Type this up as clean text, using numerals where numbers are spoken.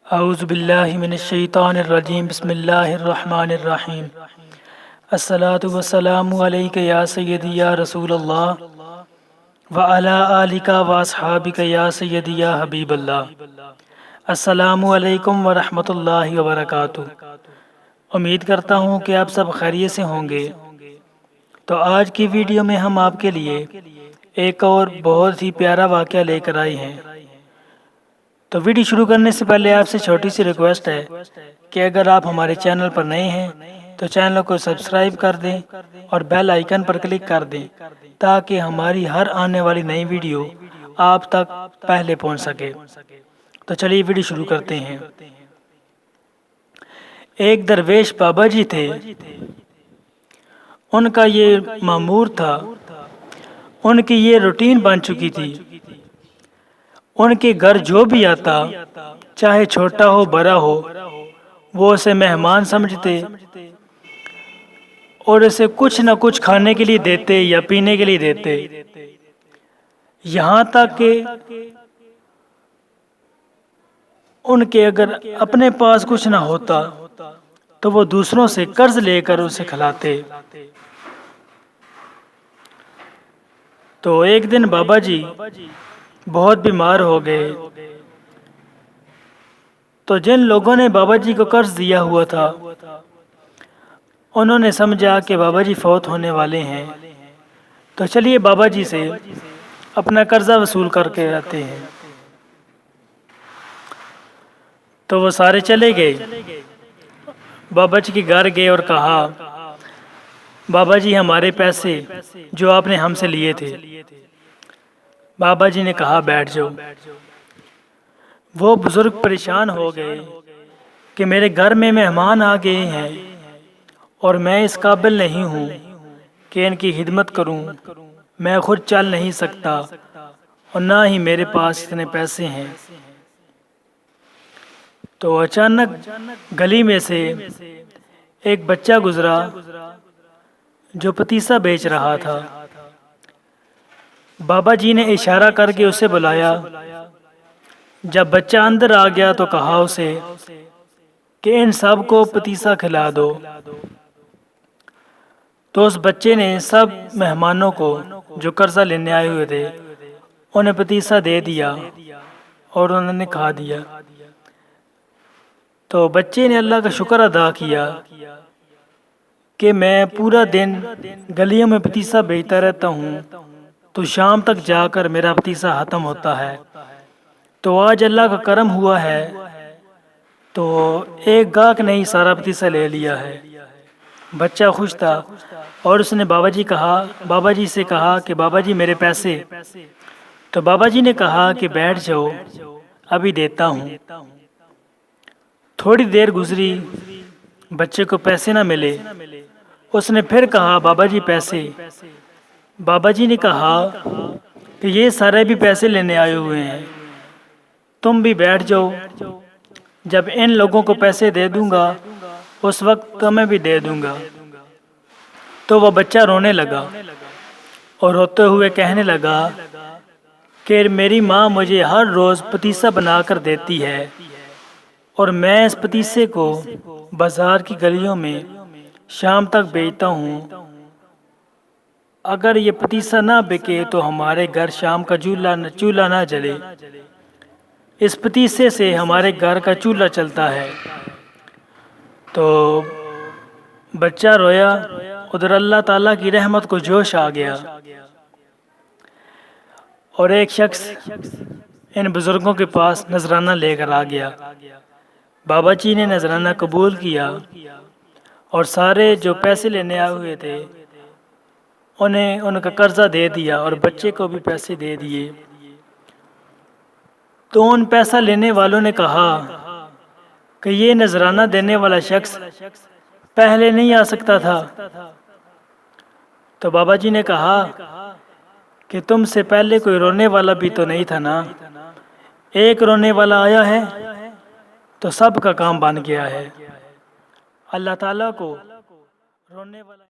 औज़ुबिल्लाहि मिनश्शैतानिर्रजीम बिस्मिल्लाहिर्रहमानिर्रहीम। अस्सलातु वस्सलामु अलैका या सय्यदी या रसूलल्लाह व अला आलिका व अस्हाबिका या सय्यदी या हबीबल्लाह। अस्सलामु अलैकुम व रहमतुल्लाहि व बरकातुहू। उम्मीद करता हूँ कि आप सब खैरियत से होंगे। तो आज की वीडियो में हम आपके लिए एक और बहुत ही प्यारा वाक़या लेकर आए हैं। तो वीडियो शुरू करने से पहले आपसे छोटी सी रिक्वेस्ट है कि अगर आप हमारे चैनल पर नए हैं तो चैनल को सब्सक्राइब कर दें और बेल आइकन पर क्लिक कर दें ताकि हमारी हर आने वाली नई वीडियो आप तक पहले पहुंच सके। तो चलिए वीडियो शुरू करते हैं। एक दरवेश बाबा जी थे। उनका ये मामूर था, उनकी ये रूटीन बन चुकी थी। उनके घर जो भी आता, चाहे छोटा हो बड़ा हो, वो उसे मेहमान समझते और उसे कुछ न कुछ खाने के लिए देते या पीने के लिए देते। यहाँ तक कि उनके अगर अपने पास कुछ ना होता तो वो दूसरों से कर्ज लेकर उसे खिलाते। तो एक दिन बाबा जी बहुत बीमार हो गए। तो जिन लोगों ने बाबा जी को कर्ज दिया हुआ था, उन्होंने समझा कि बाबा जी फौत होने वाले हैं, तो चलिए बाबा जी से अपना कर्जा वसूल करके आते हैं। तो वो सारे चले गए। बाबा जी के घर गए और कहा, बाबा जी हमारे पैसे जो आपने हमसे लिए थे। बाबा जी ने कहा बैठ जाओ। वो बुजुर्ग परेशान हो गए कि मेरे घर में मेहमान आ गए हैं और मैं इस काबिल नहीं हूँ कि इनकी खिदमत करूँ। मैं खुद चल नहीं सकता और ना ही मेरे पास इतने पैसे हैं। तो अचानक गली में से एक बच्चा गुजरा जो पतीसा बेच रहा था। बाबा जी ने इशारा करके उसे बुलाया। जब बच्चा अंदर आ गया तो कहा उसे कि इन सब को पतीसा खिला दो। तो उस बच्चे ने सब मेहमानों को जो कर्जा लेने आए हुए थे उन्हें पतीसा दे दिया और उन्होंने खा दिया। तो बच्चे ने अल्लाह का शुक्र अदा किया कि मैं पूरा दिन गलियों में पतीसा बेचता रहता हूँ तो शाम तक जाकर मेरा पतीसा ख़त्म होता है। तो आज अल्लाह का करम हुआ है तो एक गाहक ने ही सारा पतीसा ले लिया है। बच्चा खुश था और उसने बाबा जी से कहा कि बाबा जी मेरे पैसे। तो बाबा जी ने कहा कि बैठ जाओ, अभी देता हूँ। थोड़ी देर गुजरी, बच्चे को पैसे ना मिले। उसने फिर कहा बाबा जी पैसे। बाबा जी ने कहा कि ये सारे भी पैसे लेने आए हुए हैं, तुम भी बैठ जाओ। जब इन लोगों को पैसे दे दूंगा उस वक्त तुम्हें भी दे दूंगा। तो वह बच्चा रोने लगा और रोते हुए कहने लगा कि मेरी माँ मुझे हर रोज़ पतीसा बनाकर देती है और मैं इस पतीसे को बाज़ार की गलियों में शाम तक बेचता हूँ। अगर ये पतीसा ना बिके तो हमारे घर शाम का चूल्हा ना जले। इस पतीसे से हमारे घर का चूल्हा चलता है। तो बच्चा रोया, उधर अल्लाह ताला की रहमत को जोश आ गया और एक शख्स इन बुज़ुर्गों के पास नजराना लेकर आ गया। बाबा जी ने नजराना कबूल किया और सारे जो पैसे लेने आए हुए थे उन्हें उनका कर्जा दे दिया और बच्चे को भी पैसे दे दिए। तो उन पैसा लेने वालों ने कहा कि ये नजराना देने वाला शख्स पहले नहीं आ सकता था। तो बाबा जी ने कहा कि तुमसे पहले कोई रोने वाला भी तो नहीं था ना। एक रोने वाला आया है तो सब का काम बन गया है। अल्लाह ताला को रोने वाला